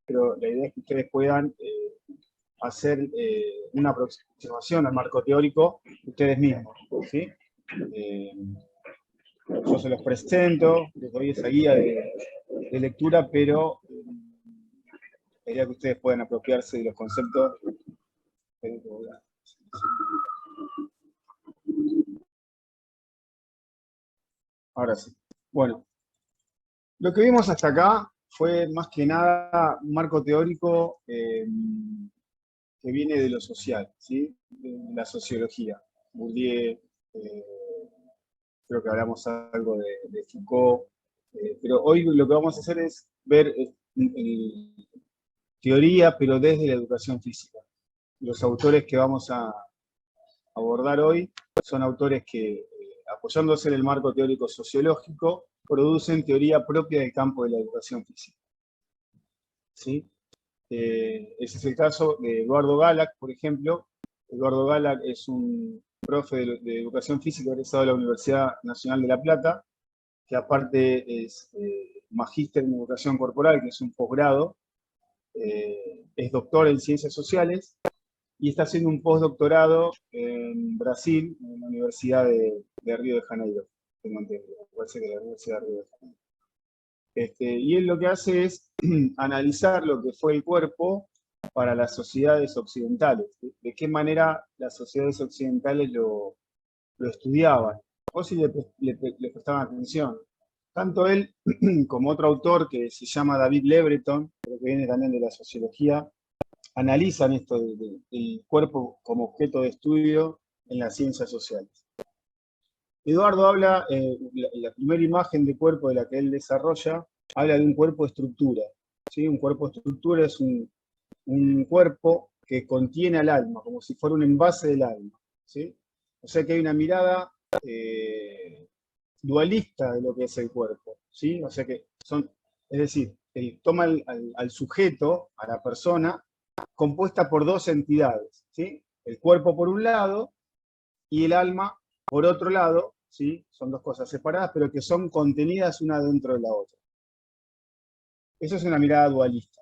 pero la idea es que ustedes puedan hacer una aproximación al marco teórico ustedes mismos, ¿sí? Yo se los presento, les doy esa guía de lectura, pero la idea es que ustedes puedan apropiarse de los conceptos. Ahora sí. Bueno, lo que vimos hasta acá fue más que nada un marco teórico que viene de lo social, ¿sí? De la sociología. Bourdieu, creo que hablamos algo de Foucault, pero hoy lo que vamos a hacer es ver teoría, pero desde la educación física. Los autores que vamos a abordar hoy son autores que, apoyándose en el marco teórico sociológico, producen teoría propia del campo de la educación física. ¿Sí? Ese es el caso de Eduardo Galac, por ejemplo. Eduardo Galac es un profe de educación física egresado de la Universidad Nacional de La Plata, que aparte es magíster en educación corporal, que es un posgrado, es doctor en ciencias sociales, y está haciendo un postdoctorado en Brasil, en la Universidad de Río de Janeiro, tengo entendido, parece que la Universidad de Río de Janeiro. Y él lo que hace es analizar lo que fue el cuerpo para las sociedades occidentales, de qué manera las sociedades occidentales lo estudiaban, o si le prestaban atención. Tanto él como otro autor que se llama David Lebreton, que viene también de la sociología, analizan esto del cuerpo como objeto de estudio en las ciencias sociales. Eduardo habla, la primera imagen de cuerpo de la que él desarrolla, habla de un cuerpo estructura. ¿Sí? Un cuerpo estructura es un cuerpo que contiene al alma, como si fuera un envase del alma. ¿Sí? O sea que hay una mirada dualista de lo que es el cuerpo. ¿Sí? O sea que es decir, él toma al sujeto, a la persona, compuesta por dos entidades. ¿Sí? El cuerpo por un lado y el alma por otro lado. ¿Sí? Son dos cosas separadas, pero que son contenidas una dentro de la otra. Eso es una mirada dualista.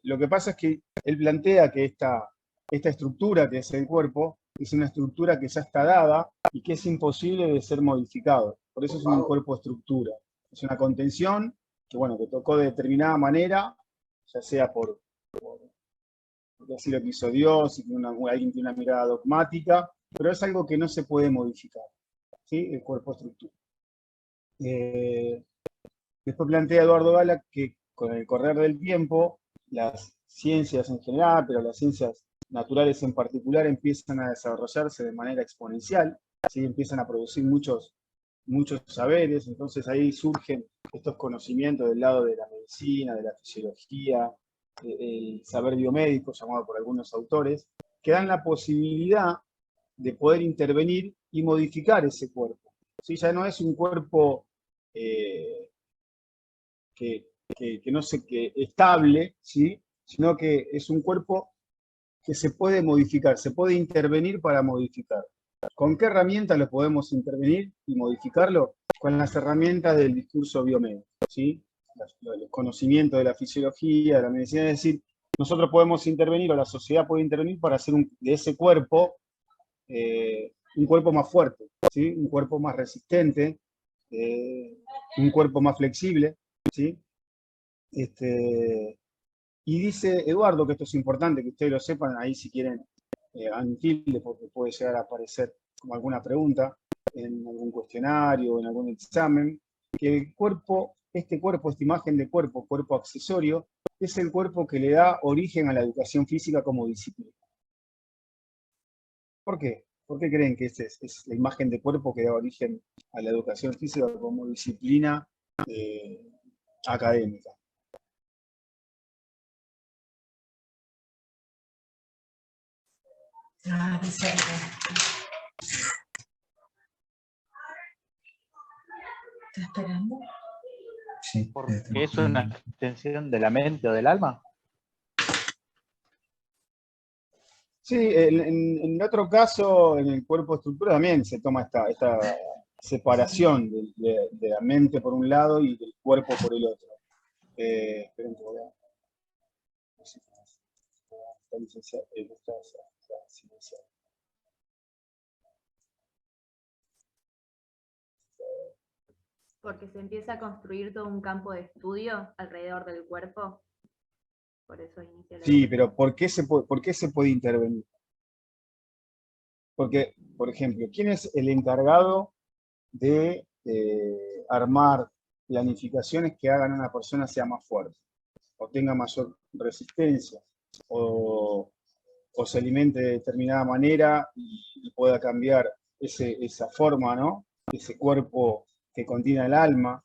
Lo que pasa es que él plantea que esta estructura que es el cuerpo es una estructura que ya está dada y que es imposible de ser modificado. Por eso es un cuerpo estructura. Es una contención que, bueno, que tocó de determinada manera, ya sea porque así lo quiso Dios, y alguien tiene una mirada dogmática, pero es algo que no se puede modificar. ¿Sí? El cuerpo estructura. Después plantea Eduardo Gala que con el correr del tiempo, las ciencias en general, pero las ciencias naturales en particular, empiezan a desarrollarse de manera exponencial, ¿sí? Empiezan a producir muchos saberes, entonces ahí surgen estos conocimientos del lado de la medicina, de la fisiología, el saber biomédico, llamado por algunos autores, que dan la posibilidad de poder intervenir y modificar ese cuerpo. ¿Sí? Ya no es un cuerpo que no sé, que estable, ¿sí? Sino que es un cuerpo que se puede modificar, se puede intervenir para modificar. ¿Con qué herramientas lo podemos intervenir y modificarlo? Con las herramientas del discurso biomédico, ¿sí? Los conocimientos de la fisiología, de la medicina, es decir, nosotros podemos intervenir, o la sociedad puede intervenir para hacer de ese cuerpo un cuerpo más fuerte, ¿sí? Un cuerpo más resistente, un cuerpo más flexible, ¿sí? Y dice Eduardo, que esto es importante que ustedes lo sepan, ahí si quieren tilde, porque puede llegar a aparecer como alguna pregunta en algún cuestionario o en algún examen, que el cuerpo, esta imagen de cuerpo accesorio, es el cuerpo que le da origen a la educación física como disciplina. ¿Por qué? ¿Por qué creen que es la imagen de cuerpo que da origen a la educación física como disciplina académica? ¿Está esperando? Sí. ¿Porque es una extensión de la mente o del alma? Sí, en otro caso, en el cuerpo estructura también se toma esta separación de la mente por un lado y del cuerpo por el otro. Esperen que licenciada. Licenciada. Porque se empieza a construir todo un campo de estudio alrededor del cuerpo. Por eso inicia la Sí, educación. pero ¿por qué se puede intervenir? Porque, por ejemplo, ¿quién es el encargado de armar planificaciones que hagan a una persona sea más fuerte, o tenga mayor resistencia, o se alimente de determinada manera y pueda cambiar esa forma, ¿no? Ese cuerpo que contiene el alma?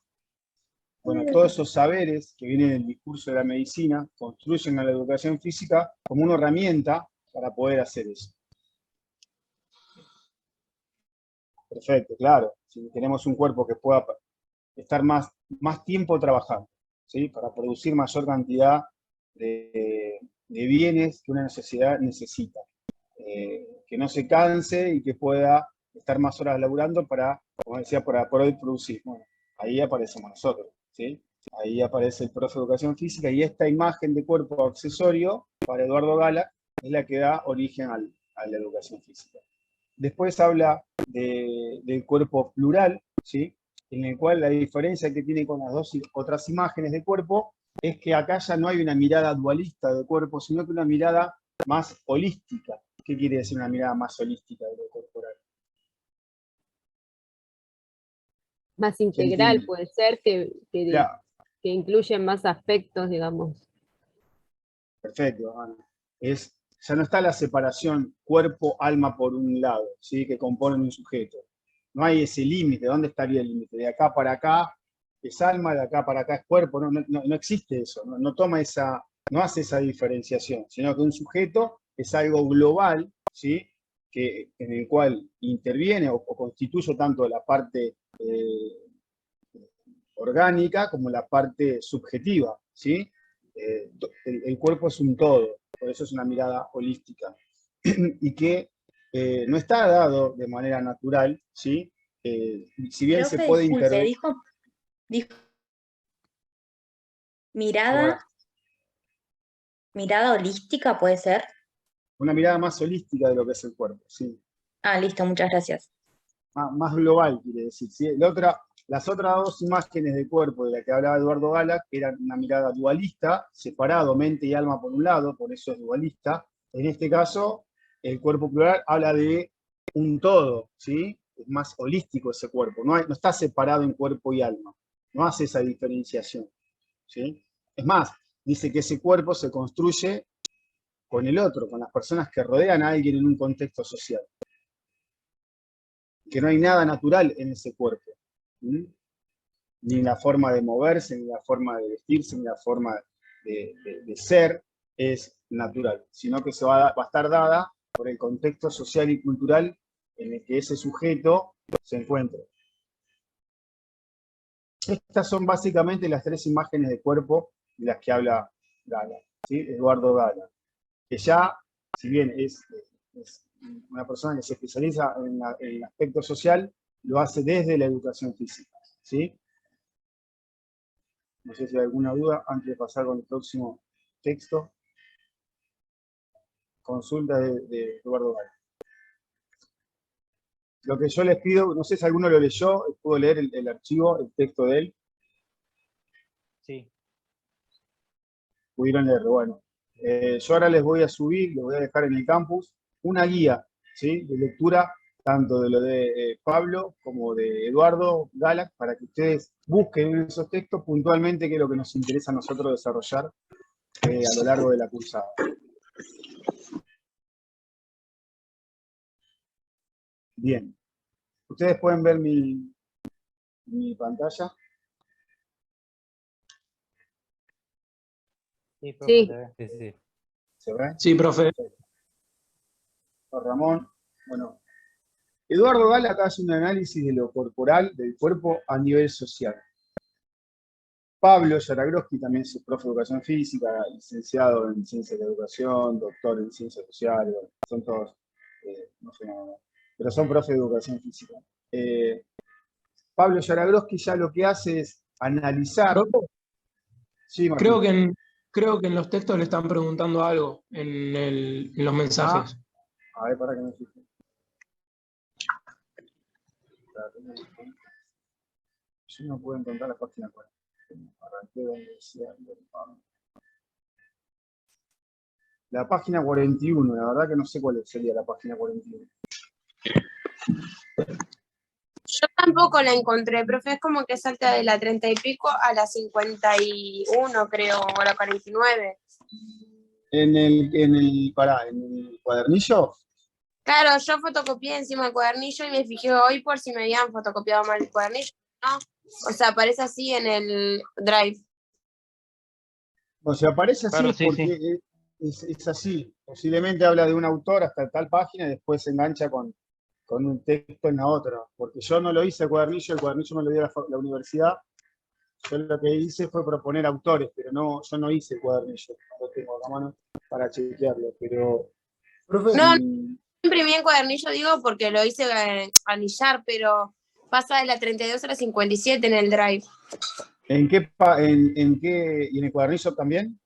Bueno, todos esos saberes que vienen del discurso de la medicina construyen a la educación física como una herramienta para poder hacer eso. Perfecto, claro. Si tenemos un cuerpo que pueda estar más tiempo trabajando, ¿sí? Para producir mayor cantidad de bienes que una necesidad necesita. Que no se canse y que pueda estar más horas laburando para, como decía, para poder producir. Bueno, ahí aparecemos nosotros, ¿sí? Ahí aparece el profe de educación física, y esta imagen de cuerpo accesorio para Eduardo Gala es la que da origen a la educación física. Después habla del cuerpo plural, ¿sí? En el cual la diferencia que tiene con las dos otras imágenes de cuerpo es que acá ya no hay una mirada dualista de cuerpo, sino que una mirada más holística. ¿Qué quiere decir una mirada más holística de lo corporal? Más integral puede ser, que Claro, incluye más aspectos, digamos. perfecto, Ana. Ya no está la separación cuerpo-alma por un lado, ¿sí? Que componen un sujeto. No hay ese límite. ¿Dónde estaría el límite? De acá para acá es alma, de acá para acá es cuerpo. No existe eso. No hace esa diferenciación, sino que un sujeto es algo global, ¿sí? En el cual interviene o constituye tanto la parte orgánica como la parte subjetiva, ¿sí? El cuerpo es un todo, por eso es una mirada holística. Y que no está dado de manera natural, ¿sí? Si bien se Profe, puede disculpe, intervenir. dijo Bueno, mirada holística, ¿puede ser? una mirada más holística de lo que es el cuerpo, ¿sí? Ah, listo, muchas gracias. Más global, quiere decir, ¿sí? Las otras dos imágenes de cuerpo de la que hablaba Eduardo Gala, que eran una mirada dualista, separado mente y alma por un lado, por eso es dualista. En este caso, el cuerpo plural habla de un todo, ¿sí? Es más holístico ese cuerpo, no está separado en cuerpo y alma, no hace esa diferenciación, ¿sí? Es más, dice que ese cuerpo se construye con el otro, con las personas que rodean a alguien en un contexto social. Que no hay nada natural en ese cuerpo. ¿Sí? Ni la forma de moverse, ni la forma de vestirse, ni la forma de ser es natural, sino que va a estar dada por el contexto social y cultural en el que ese sujeto se encuentra. Estas son básicamente las tres imágenes de cuerpo de las que habla Gala, ¿sí? Eduardo Gala, que ya, si bien es una persona que se especializa en el aspecto social, lo hace desde la educación física, ¿sí? No sé si hay alguna duda antes de pasar con el próximo texto. Consulta de Eduardo Gala. Lo que yo les pido, no sé si alguno lo leyó, pudo leer el archivo, el texto de él. Sí. Pudieron leerlo, bueno. Yo ahora les voy a subir, les voy a dejar en el campus, una guía, ¿sí? De lectura, tanto de lo de Pablo como de Eduardo Gala, para que ustedes busquen en esos textos puntualmente qué es lo que nos interesa a nosotros desarrollar a lo largo de la cursada. Bien. Ustedes pueden ver mi pantalla. Sí, profe, Sí. se ve. Sí, sí. ¿Se ve? Sí, profe. Ramón. Bueno, Eduardo Gala acá hace un análisis de lo corporal, del cuerpo a nivel social. Pablo Yaragroski también es profe de educación física, licenciado en ciencias de la educación, doctor en ciencias sociales, bueno, son todos, no sé nada más, pero son profe de educación física. Pablo Yaragroski ya lo que hace es analizar. Profe, Sí, Martín. creo que Creo que en los textos le están preguntando algo en los mensajes. A ver, para que me fije. Yo no puedo encontrar la página 40. Arranqué donde decía la página 41, la verdad que no sé cuál sería la página 41. Yo tampoco la encontré, profe, es como que salta de la 30 y pico a la 51, creo, o a la 49. En el cuadernillo, Claro, yo fotocopié encima del cuadernillo y me fijé hoy por si me habían fotocopiado mal el cuadernillo, ¿no? O sea, aparece así en el Drive. o sea, aparece así Claro, sí, porque es así. Posiblemente habla de un autor hasta tal página y después se engancha con un texto en la otra. Porque yo no lo hice el cuadernillo me lo dio la universidad. Yo lo que hice fue proponer autores, pero yo no hice el cuadernillo. No lo tengo a la mano para chequearlo, pero... Profe, No, imprimí en cuadernillo, digo, porque lo hice anillar, pero pasa de la 32 a la 57 en el Drive. ¿En qué, y en el cuadernillo también?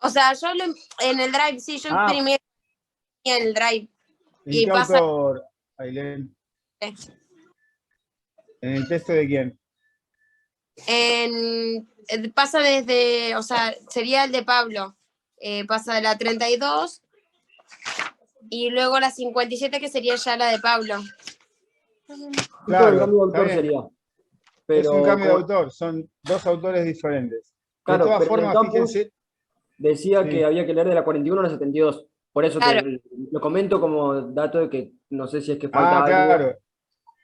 O sea, en el Drive, sí, yo imprimí en el Drive. ¿En Y qué pasa... autor, Ailén? ¿En el texto de quién? Pasa desde, o sea, sería el de Pablo. Pasa de la 32 y luego la 57 que sería ya la de Pablo. Claro, el cambio de autor está bien. sería. Es Pero, un cambio de autor, son dos autores diferentes. claro, De todas pero en el formas, campus fíjense... decía Sí. que había que leer de la 41 a la 72. Por eso Claro. que lo comento como dato de que no sé si es que falta algo. Claro.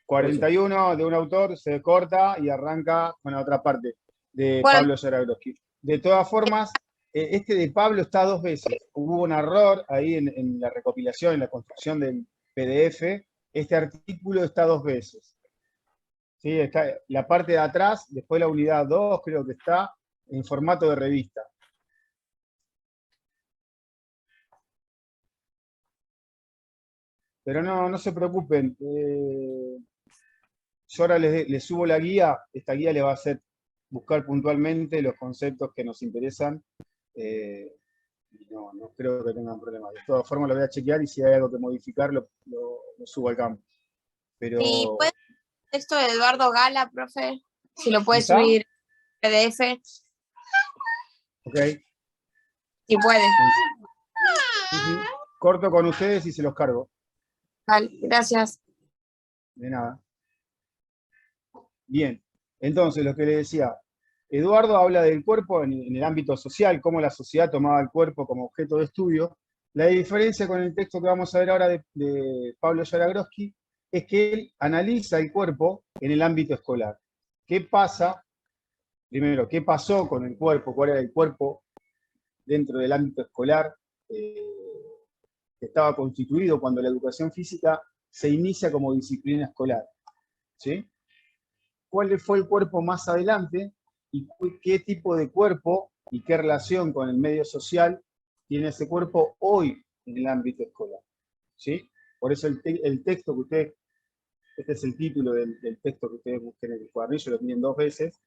Por eso. 41 de un autor se corta y arranca con la otra parte de Bueno. Pablo Jaragroski. De todas formas, este de Pablo está dos veces. Hubo un error ahí en la recopilación, en la construcción del PDF. Este artículo está dos veces. ¿Sí? Está la parte de atrás, después la unidad 2 creo que está en formato de revista. Pero no se preocupen. Yo ahora les subo la guía. Esta guía les va a hacer buscar puntualmente los conceptos que nos interesan. Y no creo que tengan problemas. De todas formas lo voy a chequear y si hay algo que modificar lo subo al campo. Pero... ¿Y puede el texto de Eduardo Gala, profe? Si lo puede ¿Está? subir PDF. Ok. Si puede. Sí. Corto con ustedes y se los cargo. Vale, gracias. De nada. Bien. Entonces, lo que les decía, Eduardo habla del cuerpo en el ámbito social, cómo la sociedad tomaba el cuerpo como objeto de estudio. La diferencia con el texto que vamos a ver ahora de Pablo Jaragroski es que él analiza el cuerpo en el ámbito escolar. ¿Qué pasa? Primero, ¿qué pasó con el cuerpo? ¿Cuál era el cuerpo dentro del ámbito escolar que estaba constituido cuando la educación física se inicia como disciplina escolar? ¿Sí? ¿Cuál fue el cuerpo más adelante? ¿Y qué tipo de cuerpo y qué relación con el medio social tiene ese cuerpo hoy en el ámbito escolar? ¿Sí? Por eso el texto que ustedes, este es el título del texto que ustedes busquen en el cuadernillo, lo tienen dos veces,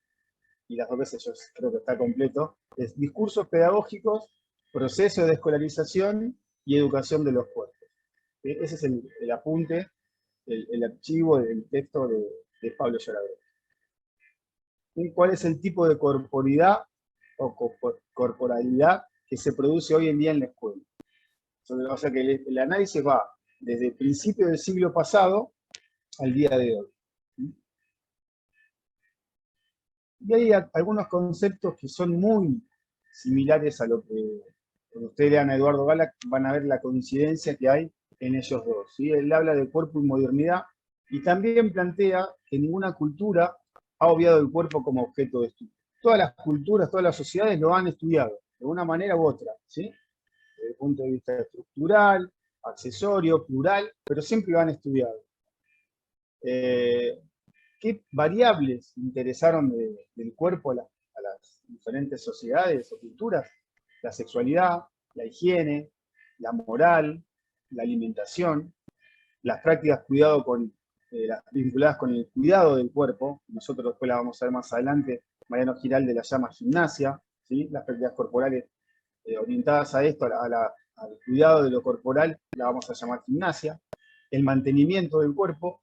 y las dos veces yo creo que está completo, es Discursos Pedagógicos, Proceso de Escolarización y Educación de los Cuerpos. Ese es el apunte, el archivo del texto de Pablo Jaragroski. ¿Cuál es el tipo de corporidad o corporalidad que se produce hoy en día en la escuela? O sea que el análisis va desde el principio del siglo pasado al día de hoy. Y hay algunos conceptos que son muy similares a lo que cuando ustedes lean a Eduardo Gala van a ver la coincidencia que hay en ellos dos. ¿Sí? Él habla de cuerpo y modernidad y también plantea que ninguna cultura ha obviado el cuerpo como objeto de estudio. Todas las culturas, todas las sociedades lo han estudiado, de una manera u otra, ¿sí? Desde el punto de vista estructural, accesorio, plural, pero siempre lo han estudiado. ¿Qué variables interesaron del cuerpo a las diferentes sociedades o culturas? La sexualidad, la higiene, la moral, la alimentación, las prácticas las vinculadas con el cuidado del cuerpo. Nosotros después la vamos a ver más adelante. Mariano Giralde la llama gimnasia, ¿sí? Las prácticas corporales orientadas a esto, al cuidado de lo corporal, la vamos a llamar gimnasia, el mantenimiento del cuerpo.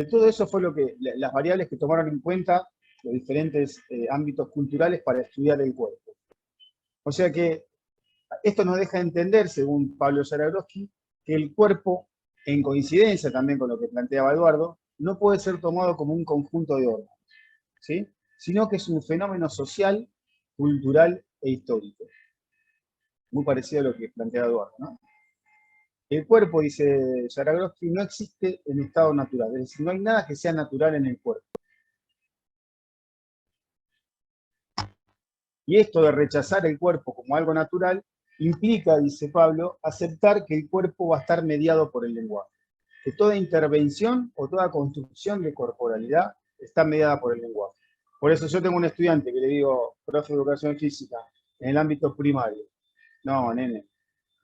Todo eso fue las variables que tomaron en cuenta los diferentes ámbitos culturales para estudiar el cuerpo. O sea que esto nos deja entender, según Pablo Jaragroski, que el cuerpo, en coincidencia también con lo que planteaba Eduardo, no puede ser tomado como un conjunto de órganos, ¿sí? Sino que es un fenómeno social, cultural e histórico. Muy parecido a lo que planteaba Eduardo, ¿no? El cuerpo, dice Jaragroski, no existe en estado natural, es decir, no hay nada que sea natural en el cuerpo. Y esto de rechazar el cuerpo como algo natural implica, dice Pablo, aceptar que el cuerpo va a estar mediado por el lenguaje. Que toda intervención o toda construcción de corporalidad está mediada por el lenguaje. Por eso yo tengo un estudiante que le digo, profe de educación física, en el ámbito primario. No, nene,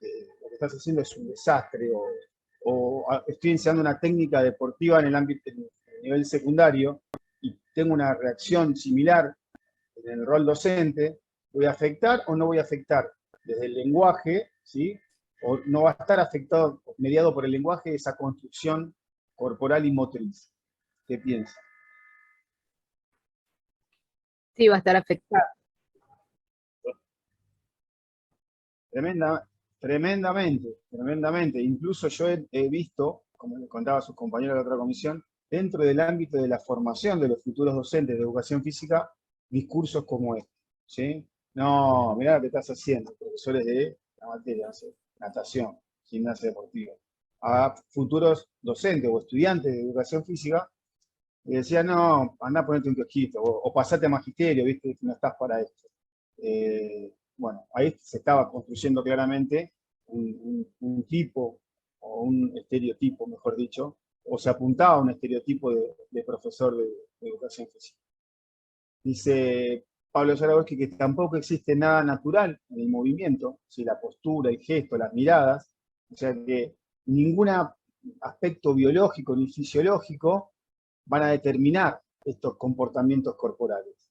lo que estás haciendo es un desastre. O estoy enseñando una técnica deportiva en el ámbito, en el nivel secundario, y tengo una reacción similar en el rol docente. ¿Voy a afectar o no voy a afectar? Desde el lenguaje, ¿sí? O no va a estar afectado, mediado por el lenguaje, esa construcción corporal y motriz. ¿Qué piensa? Sí, va a estar afectado. Tremendamente. Incluso yo he visto, como les contaba a sus compañeros de la otra comisión, dentro del ámbito de la formación de los futuros docentes de educación física, discursos como este, ¿sí? No, mirá lo que estás haciendo, profesores de la materia, no sé, natación, gimnasia deportiva, a futuros docentes o estudiantes de educación física, y decían, no, andá a ponerte un kiosquito, o pasate a magisterio, viste, no estás para esto. Bueno, ahí se estaba construyendo claramente un tipo, o un estereotipo, mejor dicho, o se apuntaba a un estereotipo de profesor de educación física. Dice Pablo Jaragroski que tampoco existe nada natural en el movimiento, ¿sí? La postura, el gesto, las miradas, o sea que ningún aspecto biológico ni fisiológico van a determinar estos comportamientos corporales.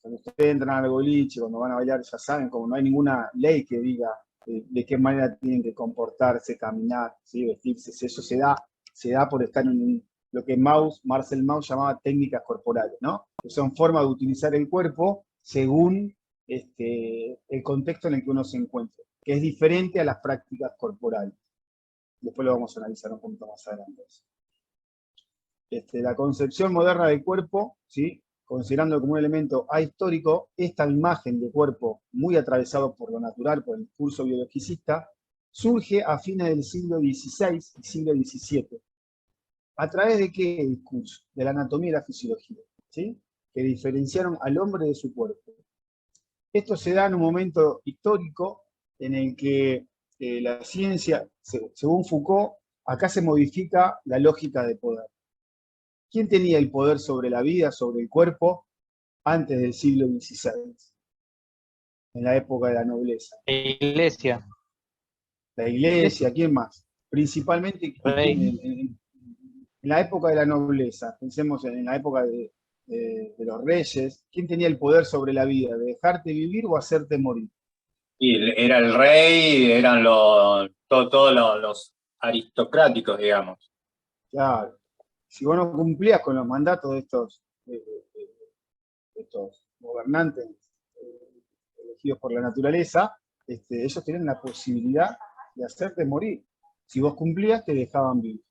Cuando ustedes entran al boliche, cuando van a bailar, ya saben, como no hay ninguna ley que diga de qué manera tienen que comportarse, caminar, ¿sí? Vestirse, eso se da por estar en lo que Marcel Mauss llamaba técnicas corporales, ¿no? Que son formas de utilizar el cuerpo según el contexto en el que uno se encuentra, que es diferente a las prácticas corporales. Después lo vamos a analizar un poquito más adelante. La concepción moderna del cuerpo, ¿sí? Considerando como un elemento ahistórico, esta imagen de cuerpo muy atravesado por lo natural, por el discurso biologicista, surge a fines del siglo XVI y siglo XVII. ¿A través de qué discurso? De la anatomía y la fisiología, ¿sí? Que diferenciaron al hombre de su cuerpo. Esto se da en un momento histórico en el que la ciencia, según Foucault, acá se modifica la lógica de poder. ¿Quién tenía el poder sobre la vida, sobre el cuerpo, antes del siglo XVI? En la época de la nobleza. La iglesia. La iglesia, ¿quién más? Principalmente en la época de la nobleza, pensemos en la época de los reyes. ¿Quién tenía el poder sobre la vida? ¿De dejarte vivir o hacerte morir? Y era el rey, eran todos los aristocráticos, digamos. Claro. Si vos no cumplías con los mandatos de estos gobernantes elegidos por la naturaleza, ellos tenían la posibilidad de hacerte morir. Si vos cumplías, te dejaban vivir.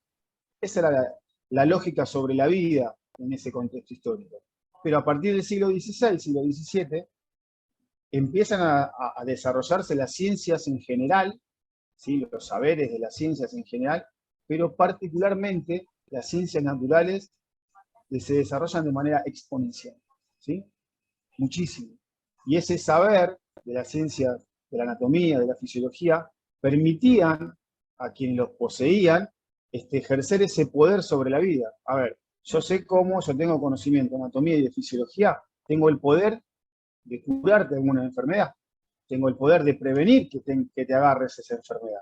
Esa era la lógica sobre la vida en ese contexto histórico. Pero a partir del siglo XVI, siglo XVII, empiezan a desarrollarse las ciencias en general, ¿sí? Los saberes de las ciencias en general, pero particularmente las ciencias naturales se desarrollan de manera exponencial, ¿sí? Muchísimo. Y ese saber de las ciencias, de la anatomía, de la fisiología, permitían a quienes los poseían ejercer ese poder sobre la vida. A ver, yo sé cómo, yo tengo conocimiento de anatomía y de fisiología, tengo el poder de curarte de alguna enfermedad, tengo el poder de prevenir que te agarres esa enfermedad,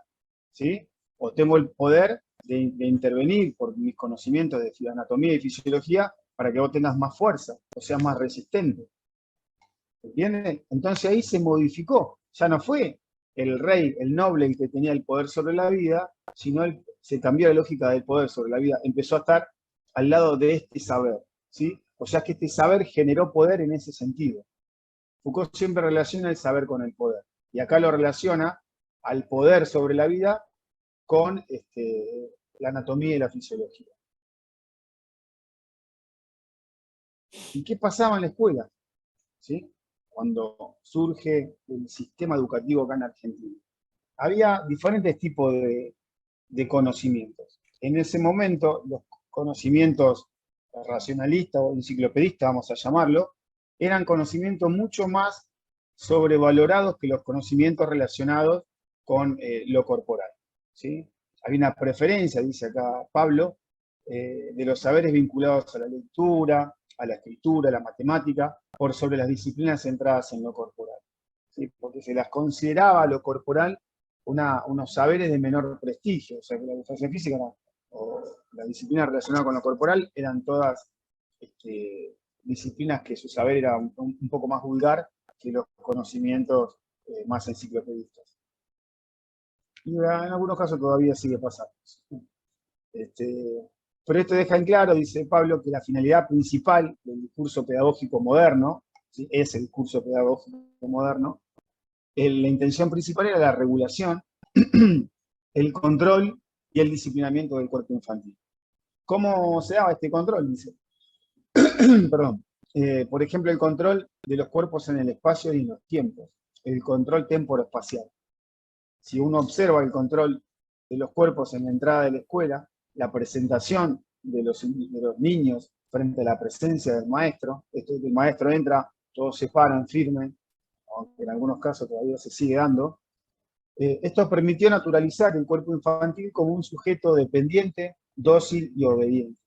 ¿sí? O tengo el poder de intervenir por mis conocimientos de anatomía y fisiología para que vos tengas más fuerza, o seas más resistente. ¿Entiende? Entonces ahí se modificó. Ya no fue el rey, el noble, el que tenía el poder sobre la vida, sino se cambió la lógica del poder sobre la vida. Empezó a estar al lado de este saber, ¿sí? O sea que este saber generó poder en ese sentido. Foucault siempre relaciona el saber con el poder. Y acá lo relaciona al poder sobre la vida con la anatomía y la fisiología. ¿Y qué pasaba en la escuela? ¿Sí? Cuando surge el sistema educativo acá en Argentina. Había diferentes tipos de conocimientos. En ese momento, los conocimientos racionalistas o enciclopedistas, vamos a llamarlo, eran conocimientos mucho más sobrevalorados que los conocimientos relacionados con lo corporal, ¿sí? Había una preferencia, dice acá Pablo, de los saberes vinculados a la lectura, a la escritura, a la matemática, por sobre las disciplinas centradas en lo corporal, ¿sí? Porque se las consideraba lo corporal unos saberes de menor prestigio, o sea que la educación física o la disciplina relacionada con lo corporal eran todas disciplinas que su saber era un poco más vulgar que los conocimientos más enciclopedistas. Y en algunos casos todavía sigue pasando. Pero esto deja en claro, dice Pablo, que la finalidad principal del discurso pedagógico moderno, ¿sí? Ese discurso pedagógico moderno, la intención principal era la regulación, el control y el disciplinamiento del cuerpo infantil. ¿Cómo se daba este control? Dice. Perdón. Por ejemplo, el control de los cuerpos en el espacio y en los tiempos, el control temporoespacial. Si uno observa el control de los cuerpos en la entrada de la escuela, la presentación de los niños frente a la presencia del maestro, el maestro entra, todos se paran firmes, aunque en algunos casos todavía se sigue dando. Esto permitió naturalizar el cuerpo infantil como un sujeto dependiente, dócil y obediente.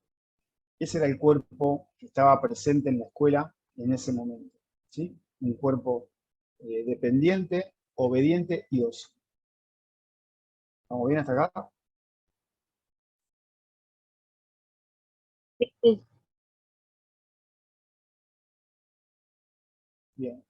Ese era el cuerpo que estaba presente en la escuela en ese momento, ¿sí? Un cuerpo dependiente, obediente y dócil. ¿Estamos bien hasta acá? Sí. Bien.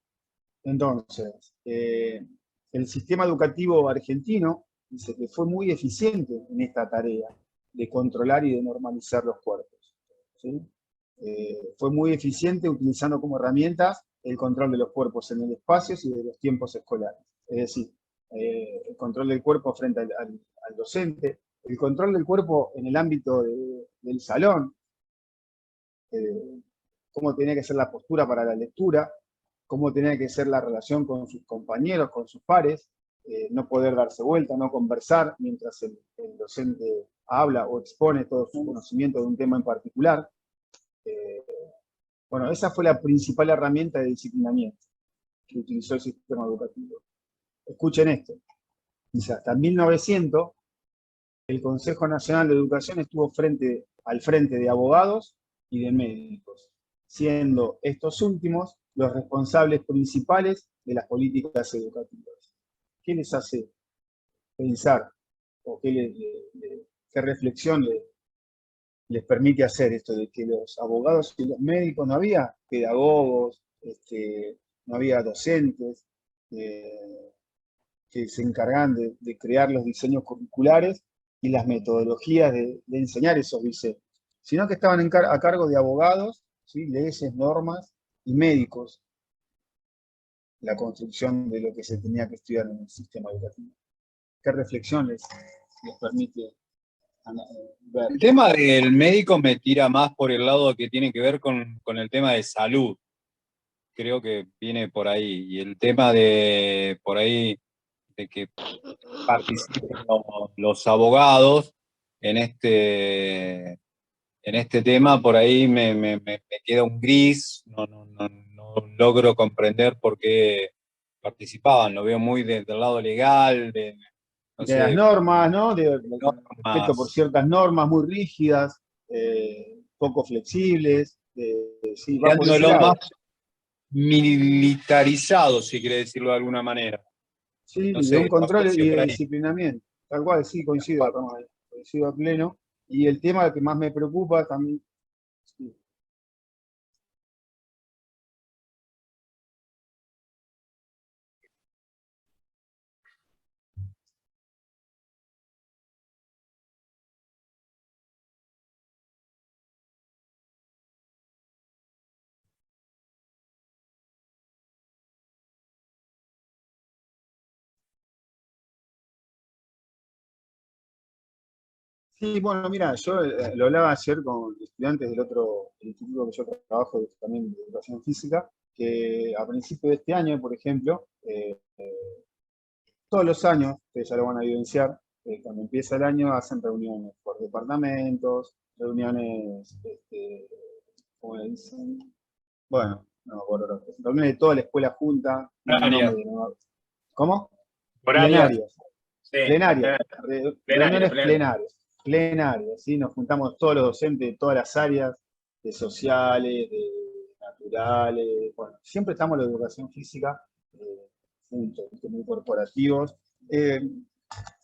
Entonces, el sistema educativo argentino dice que fue muy eficiente en esta tarea de controlar y de normalizar los cuerpos, ¿sí? Fue muy eficiente utilizando como herramientas el control de los cuerpos en el espacio y de los tiempos escolares. Es decir, el control del cuerpo frente al docente, el control del cuerpo en el ámbito del salón, cómo tenía que ser la postura para la lectura, cómo tenía que ser la relación con sus compañeros, con sus pares, no poder darse vuelta, no conversar mientras el docente habla o expone todo su conocimiento de un tema en particular. Bueno, esa fue la principal herramienta de disciplinamiento que utilizó el sistema educativo. Escuchen esto. Dice, hasta 1900, el Consejo Nacional de Educación estuvo al frente de abogados y de médicos, siendo estos últimos los responsables principales de las políticas educativas. ¿Qué les hace pensar o qué reflexión les permite hacer esto de que los abogados y los médicos, no había pedagogos, no había docentes que se encargan de crear los diseños curriculares y las metodologías de enseñar esos diseños, sino que estaban a cargo de abogados, ¿sí? Leyes, normas y médicos, la construcción de lo que se tenía que estudiar en el sistema educativo. ¿Qué reflexión les permite ver? El tema del médico me tira más por el lado que tiene que ver con el tema de salud. Creo que viene por ahí. Y el tema de, por ahí, de que participen los abogados en este tema, por ahí me queda un gris, no logro comprender por qué participaban, lo veo muy del lado legal, no de las sé, normas, ¿no? Respeto por normas. ciertas normas muy rígidas, poco flexibles, sí, va por ese Creándolo lado. más militarizado, si quiere decirlo de alguna manera. Sí, No de un sé, no control sé si y por de ahí. disciplinamiento. Tal cual, sí, coincido, coincido a pleno. Y el tema que más me preocupa también, sí, Sí, bueno, mira, yo lo hablaba ayer con estudiantes del otro instituto que yo trabajo también de educación física, que a principios de este año, por ejemplo, todos los años, ustedes ya lo van a evidenciar, cuando empieza el año hacen reuniones por departamentos, reuniones, ¿cómo le dicen? Bueno, no me acuerdo, reuniones de toda la escuela junta, Horarias. ¿cómo? Horarias. Plenarias. Sí, Plenarias, reuniones plenario. plenarias, ¿sí? Nos juntamos todos los docentes de todas las áreas, de sociales, de naturales, bueno, siempre estamos en la educación física juntos, ¿viste? Muy corporativos.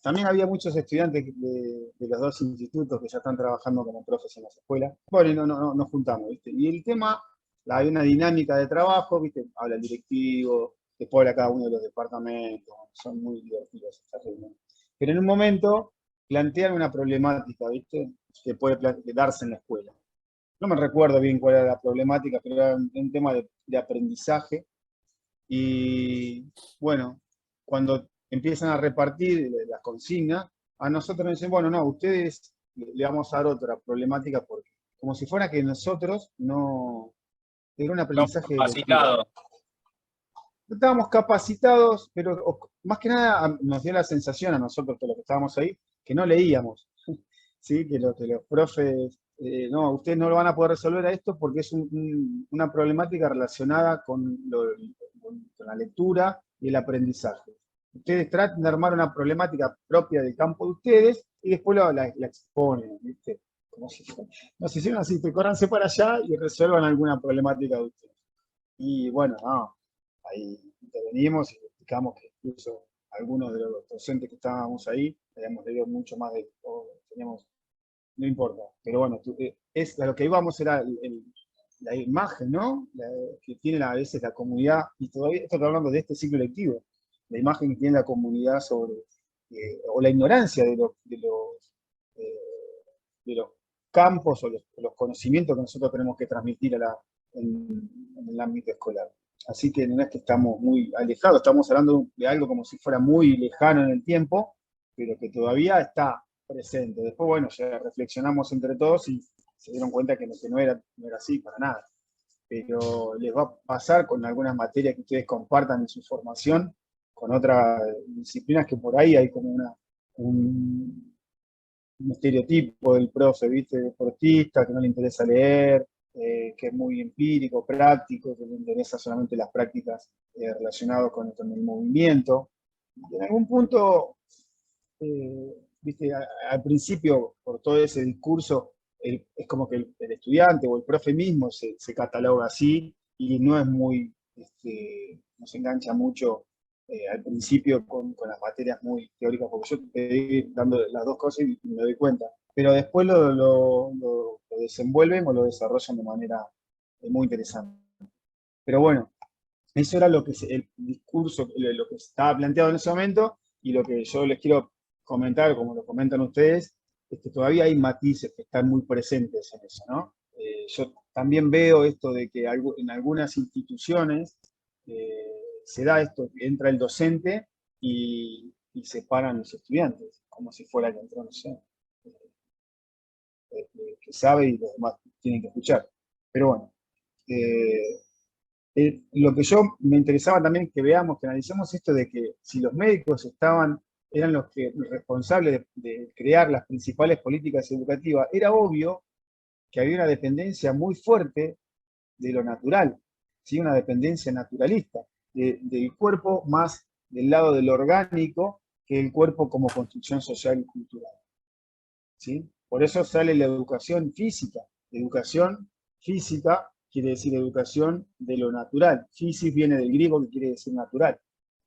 También había muchos estudiantes de los dos institutos que ya están trabajando como profes en las escuelas. Bueno, y nos juntamos, ¿viste? Y el tema, hay una dinámica de trabajo, ¿viste? Habla el directivo, después habla cada uno de los departamentos, son muy divertidos estas reuniones. Pero en un momento plantean una problemática, ¿viste? Que puede darse en la escuela. No me recuerdo bien cuál era la problemática, pero era un tema de aprendizaje. Y bueno, cuando empiezan a repartir las consignas, a nosotros nos dicen, bueno, no, a ustedes le vamos a dar otra problemática, porque como si fuera que nosotros no... Era un aprendizaje Capacitado. no estábamos capacitados, pero más que nada nos dio la sensación a nosotros, que los que estábamos ahí, que no leíamos, ¿sí? Que los profes, no, ustedes no lo van a poder resolver a esto porque es una problemática relacionada con la lectura y el aprendizaje. Ustedes traten de armar una problemática propia del campo de ustedes y después la exponen, ¿viste? Como si nos hicieron así, corranse para allá y resuelvan alguna problemática de ustedes. Y bueno, no, ahí intervenimos y explicamos que incluso algunos de los docentes que estábamos ahí habíamos leído mucho más de todo, teníamos, no importa, pero bueno, a lo que íbamos era la imagen, ¿no? Que tiene a veces la comunidad, y todavía estoy hablando de este ciclo lectivo, la imagen que tiene la comunidad sobre, o la ignorancia de los campos o los conocimientos que nosotros tenemos que transmitir en el ámbito escolar. Así que no es que estamos muy alejados, estamos hablando de algo como si fuera muy lejano en el tiempo, pero que todavía está presente. Después, bueno, ya reflexionamos entre todos y se dieron cuenta que no era así para nada. Pero les va a pasar con algunas materias que ustedes compartan en su formación, con otras disciplinas que por ahí hay como un estereotipo del profe, ¿viste? Deportista, que no le interesa leer, que es muy empírico, práctico, que le interesa solamente las prácticas relacionadas con el movimiento. Y en algún punto, ¿viste? Al principio, por todo ese discurso, es como que el estudiante o el profe mismo se cataloga así y no es muy, no se engancha mucho al principio con las materias muy teóricas, porque yo te estoy dando las dos cosas y me doy cuenta. Pero después lo desenvuelven o lo desarrollan de manera muy interesante. Pero bueno, eso era el discurso, lo que estaba planteado en ese momento, y lo que yo les quiero comentar, como lo comentan ustedes, es que todavía hay matices que están muy presentes en eso, ¿no? Yo también veo esto de que en algunas instituciones se da esto, entra el docente y separan los estudiantes, como si fuera que entró, no sé, que sabe y los demás tienen que escuchar. Pero bueno, lo que yo me interesaba también que veamos, que analicemos esto de que si los médicos eran los responsables de crear las principales políticas educativas, era obvio que había una dependencia muy fuerte de lo natural, ¿sí? Una dependencia naturalista, del cuerpo más del lado del orgánico que el cuerpo como construcción social y cultural, ¿sí? Por eso sale la educación física. Educación física quiere decir educación de lo natural. Physis viene del griego que quiere decir natural.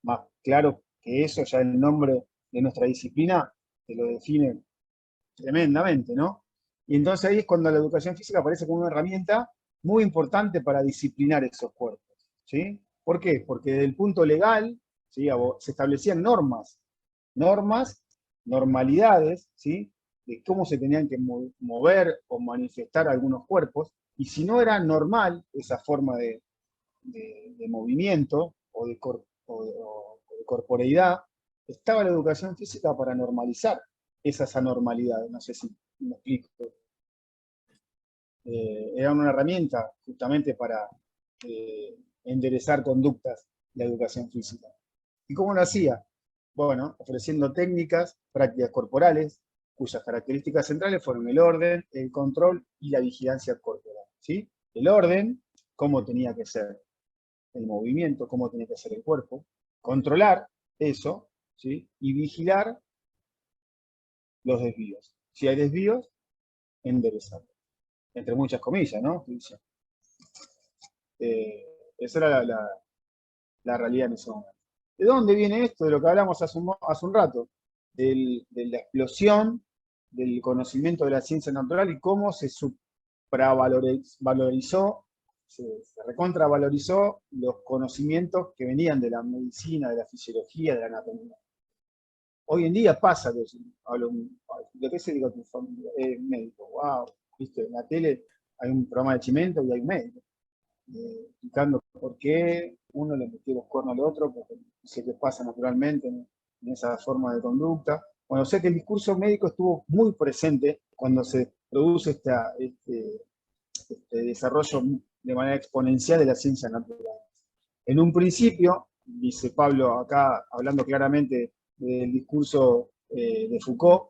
Más claro que eso, ya el nombre de nuestra disciplina te lo define tremendamente, ¿no? Y entonces ahí es cuando la educación física aparece como una herramienta muy importante para disciplinar esos cuerpos, ¿sí? ¿Por qué? Porque desde el punto legal, ¿sí? Se establecían normalidades, ¿sí? De cómo se tenían que mover o manifestar algunos cuerpos, y si no era normal esa forma de movimiento o de corporeidad, estaba la educación física para normalizar esas anormalidades, no sé si me explico. Eran una herramienta justamente para enderezar conductas de educación física. ¿Y cómo lo hacía? Bueno, ofreciendo técnicas, prácticas corporales, cuyas características centrales fueron el orden, el control y la vigilancia corporal. ¿Sí? El orden, cómo tenía que ser el movimiento, cómo tenía que ser el cuerpo, controlar eso, ¿sí? Y vigilar los desvíos. Si hay desvíos, enderezarlos. Entre muchas comillas, ¿no? Esa era la realidad en ese momento. ¿De dónde viene esto? De lo que hablamos hace un rato, de la explosión del conocimiento de la ciencia natural y cómo se supravalorizó, se recontravalorizó los conocimientos que venían de la medicina, de la fisiología, de la anatomía. Hoy en día pasa que hablo, ¿de qué se diga tu familia? Médico, wow, ¿viste? En la tele hay un programa de Chimento y hay un médico. Explicando por qué uno le metió los cuernos al otro, porque no sé qué pasa naturalmente en esa forma de conducta. Bueno, sé que el discurso médico estuvo muy presente cuando se produce este desarrollo de manera exponencial de la ciencia natural. En un principio, dice Pablo acá, hablando claramente del discurso de Foucault,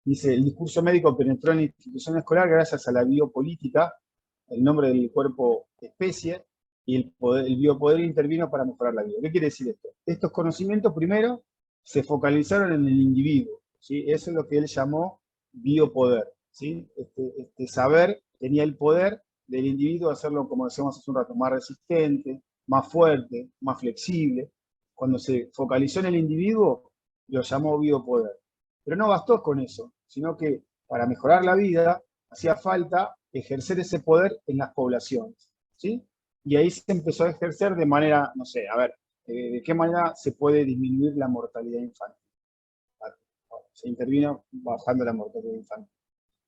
dice, el discurso médico penetró en la institución escolar gracias a la biopolítica, el nombre del cuerpo especie, y el biopoder intervino para mejorar la vida. ¿Qué quiere decir esto? Estos conocimientos primero se focalizaron en el individuo, ¿sí? Eso es lo que él llamó biopoder, ¿sí? Este saber tenía el poder del individuo hacerlo, como decíamos hace un rato, más resistente, más fuerte, más flexible. Cuando se focalizó en el individuo, lo llamó biopoder. Pero no bastó con eso, sino que para mejorar la vida hacía falta ejercer ese poder en las poblaciones, ¿sí? Y ahí se empezó a ejercer de manera, no sé, a ver, ¿de qué manera se puede disminuir la mortalidad infantil? Se intervino bajando la mortalidad infantil.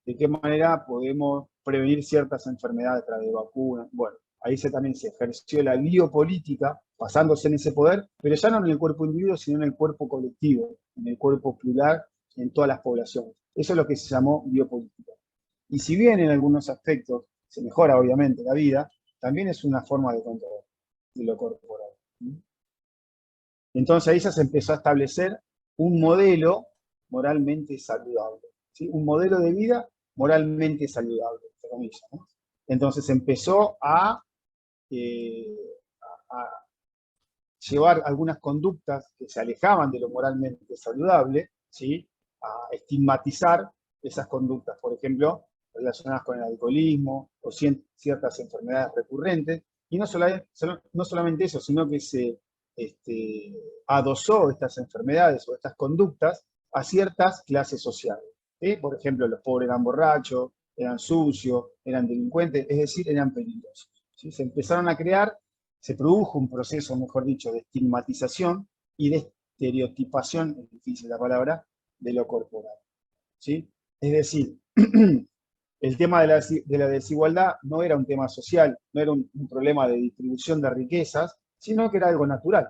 ¿De qué manera podemos prevenir ciertas enfermedades a través de vacunas? Bueno, ahí también se ejerció la biopolítica, basándose en ese poder, pero ya no en el cuerpo individuo, sino en el cuerpo colectivo, en el cuerpo plural, en todas las poblaciones. Eso es lo que se llamó biopolítica. Y si bien en algunos aspectos se mejora obviamente la vida, también es una forma de control de lo corporal. Entonces ahí ya se empezó a establecer un modelo moralmente saludable, ¿sí? Un modelo de vida moralmente saludable, entre comillas, ¿no? Entonces empezó a llevar algunas conductas que se alejaban de lo moralmente saludable, ¿sí? A estigmatizar esas conductas, por ejemplo, relacionadas con el alcoholismo o ciertas enfermedades recurrentes, y no solamente eso, sino que se adosó estas enfermedades o estas conductas a ciertas clases sociales, ¿sí? Por ejemplo, los pobres eran borrachos, eran sucios, eran delincuentes, es decir, eran peligrosos, ¿sí? Se empezaron a crear, se produjo un proceso, mejor dicho, de estigmatización y de estereotipación, es difícil la palabra, de lo corporal, ¿sí? Es decir, el tema de la desigualdad no era un tema social, no era un problema de distribución de riquezas, sino que era algo natural,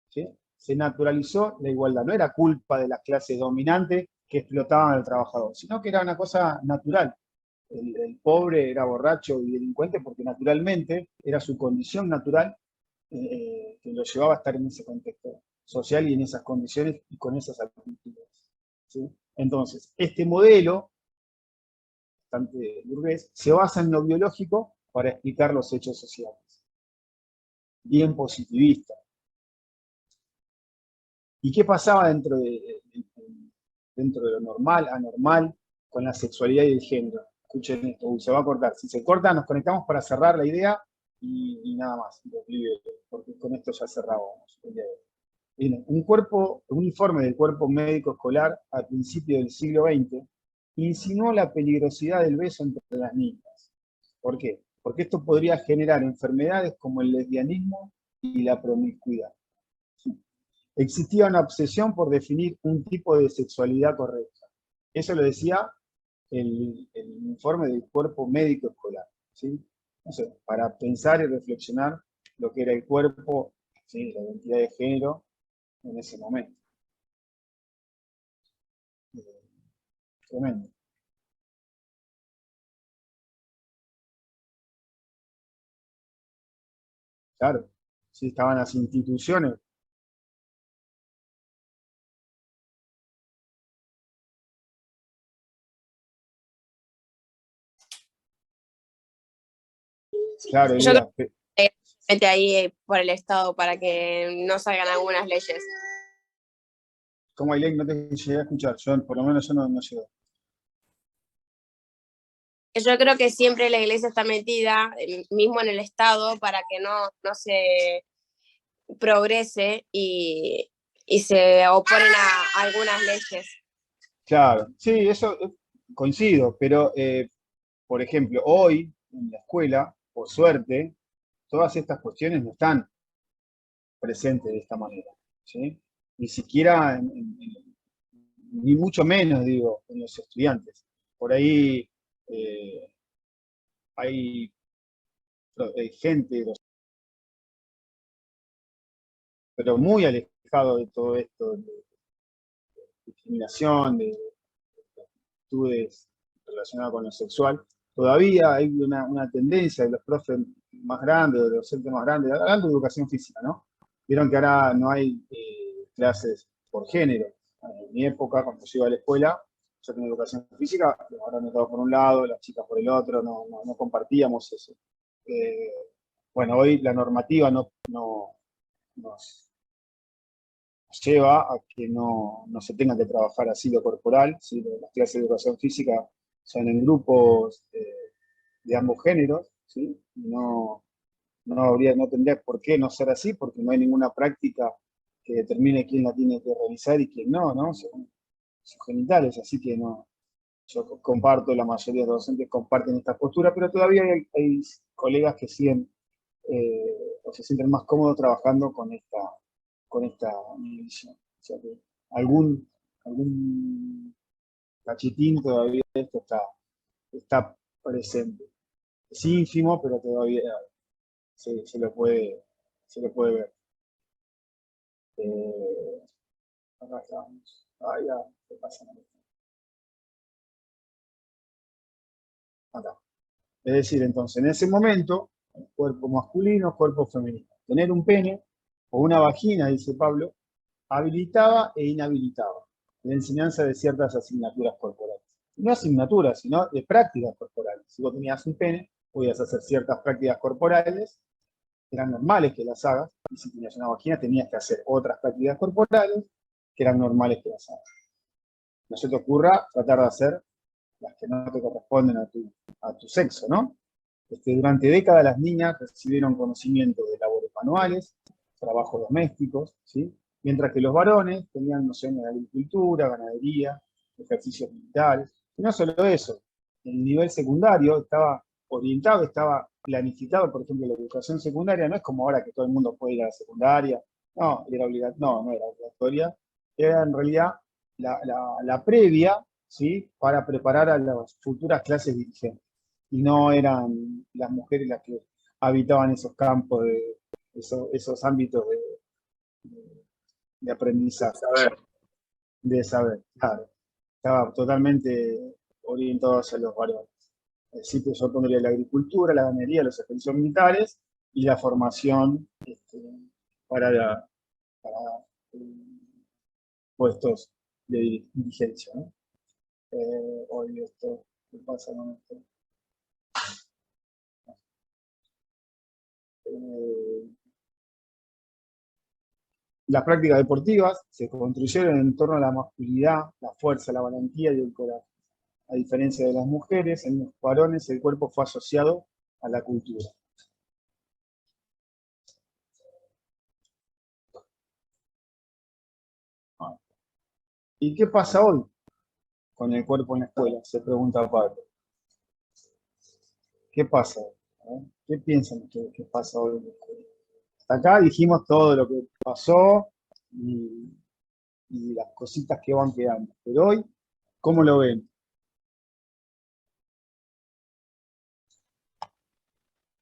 ¿sí? Se naturalizó la igualdad, no era culpa de las clases dominantes que explotaban al trabajador, sino que era una cosa natural. El pobre era borracho y delincuente porque naturalmente era su condición natural que lo llevaba a estar en ese contexto social y en esas condiciones y con esas actitudes, ¿sí? Entonces, este modelo bastante burgués, se basa en lo biológico para explicar los hechos sociales. Bien positivista. ¿Y qué pasaba dentro de lo normal, anormal, con la sexualidad y el género? Escuchen esto, se va a cortar. Si se corta, nos conectamos para cerrar la idea y nada más, porque con esto ya cerrábamos el día de hoy. Bien, un informe del cuerpo médico escolar al principio del siglo XX insinuó la peligrosidad del beso entre las niñas. ¿Por qué? Porque esto podría generar enfermedades como el lesbianismo y la promiscuidad. Existía una obsesión por definir un tipo de sexualidad correcta. Eso lo decía el informe del cuerpo médico escolar, ¿sí? No sé, para pensar y reflexionar lo que era el cuerpo, ¿sí? La identidad de género en ese momento. tremendo. Claro, sí, estaban las instituciones. Claro, Yo creo Elías, que mete ahí por el Estado para que no salgan algunas leyes. ¿cómo hay ley? No te llegué a escuchar, yo, por lo menos yo no llegué. Yo creo que siempre la iglesia está metida, mismo en el Estado, para que no se progrese y se oponen a algunas leyes. Claro, sí, eso coincido, pero por ejemplo, hoy en la escuela, por suerte, todas estas cuestiones no están presentes de esta manera, ¿sí? Ni siquiera, ni mucho menos, digo, en los estudiantes. Por ahí hay gente, pero muy alejado de todo esto, de discriminación, de actitudes relacionadas con lo sexual. Todavía hay una tendencia de los profes más grandes, de los docentes más grandes, hablando de educación física, ¿no? Vieron que ahora no hay clases por género. En mi época, cuando yo iba a la escuela, yo tenía educación física, ahora me estaba por un lado, las chicas por el otro, no compartíamos eso. Bueno, hoy la normativa nos lleva a que no se tenga que trabajar así lo corporal, ¿sí? Las clases de educación física son en grupos de ambos géneros, ¿sí? No tendría por qué no ser así, porque no hay ninguna práctica que determine quién la tiene que realizar y quién no, son sus genitales, así que no, yo comparto, la mayoría de los docentes comparten esta postura, pero todavía hay colegas que siguen o se sienten más cómodos trabajando con esta división. O sea que algún cachitín todavía de esto está presente. Es ínfimo, pero todavía se lo puede ver. Acá estamos. Ya, ¿qué pasa? Acá. Es decir, entonces, en ese momento, cuerpo masculino, cuerpo femenino. Tener un pene o una vagina, dice Pablo, habilitaba e inhabilitaba la enseñanza de ciertas asignaturas corporales. No asignaturas, sino de prácticas corporales. Si vos tenías un pene, podías hacer ciertas prácticas corporales, eran normales que las hagas, y si tenías una vagina tenías que hacer otras prácticas corporales que eran normales que las hagas. No se te ocurra tratar de hacer las que no te corresponden a tu sexo, ¿no? Durante décadas las niñas recibieron conocimiento de labores manuales, trabajos domésticos, ¿sí? Mientras que los varones tenían nociones de agricultura, ganadería, ejercicios militares. Y no solo eso, el nivel secundario estaba orientado, estaba planificado, por ejemplo, la educación secundaria no es como ahora que todo el mundo puede ir a la secundaria, no era obligatoria, era en realidad la previa, ¿sí? Para preparar a las futuras clases dirigentes. Y no eran las mujeres las que habitaban esos campos, esos ámbitos de aprendizaje, de saber, claro. Estaba totalmente orientado hacia los varones. Así que yo pondría la agricultura, la ganadería, los ejercicios militares y la formación para puestos de dirigencia, ¿no? Hoy esto, ¿qué pasa con esto? Las prácticas deportivas se construyeron en torno a la masculinidad, la fuerza, la valentía y el coraje. A diferencia de las mujeres, en los varones el cuerpo fue asociado a la cultura. ¿Y qué pasa hoy con el cuerpo en la escuela? Se pregunta Pablo. ¿Qué pasa hoy? ¿Qué piensan ustedes que pasa hoy en la escuela? Hasta acá dijimos todo lo que pasó y las cositas que van quedando. Pero hoy, ¿cómo lo ven?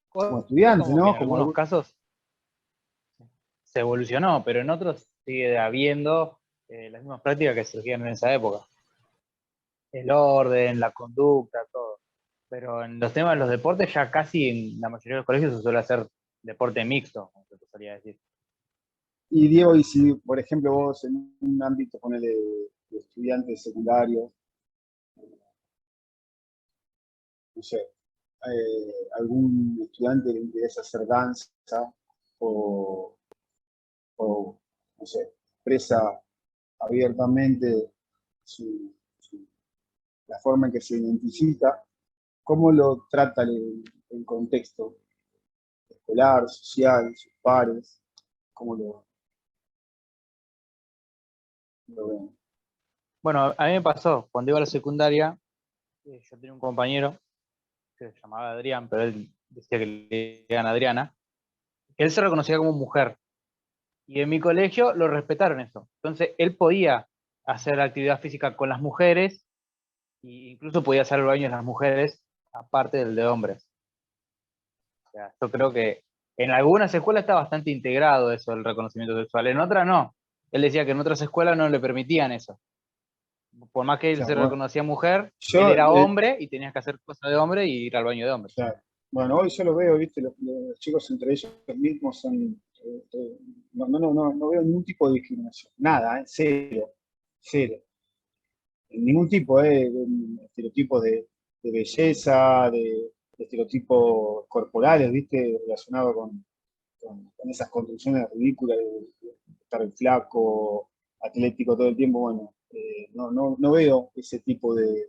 Como estudiantes, Como que ¿no? en algunos casos se evolucionó, pero en otros sigue habiendo las mismas prácticas que surgían en esa época. el orden, la conducta, todo. Pero en los temas de los deportes, ya casi en la mayoría de los colegios se suele hacer deporte mixto, como se podría decir. Y Diego, y si, por ejemplo, vos en un ámbito, ponele, de estudiantes secundarios, no sé, algún estudiante le interesa hacer danza o, no sé, expresa abiertamente la forma en que se identifica, ¿cómo lo trata el contexto escolar, social, sus pares? ¿Cómo lo ven? Bueno, a mí me pasó, cuando iba a la secundaria, yo tenía un compañero que se llamaba Adrián, pero él decía que le decían Adriana, que él se reconocía como mujer. Y en mi colegio lo respetaron eso. Entonces, él podía hacer actividad física con las mujeres, e incluso podía hacer el baño de las mujeres, aparte del de hombres. O sea, yo creo que en algunas escuelas está bastante integrado eso, el reconocimiento sexual. En otras no. Él decía que en otras escuelas no le permitían eso. Por más que él se Claro, bueno, reconocía mujer, él yo, era hombre y tenías que hacer cosas de hombre y ir al baño de hombre. claro. Bueno, hoy yo lo veo, viste, los chicos entre ellos mismos son, no veo ningún tipo de discriminación, nada, cero, cero. Ningún tipo de estereotipos de belleza, de estereotipos corporales, viste, relacionados con esas construcciones ridículas de estar flaco, atlético todo el tiempo. Bueno, no veo ese tipo de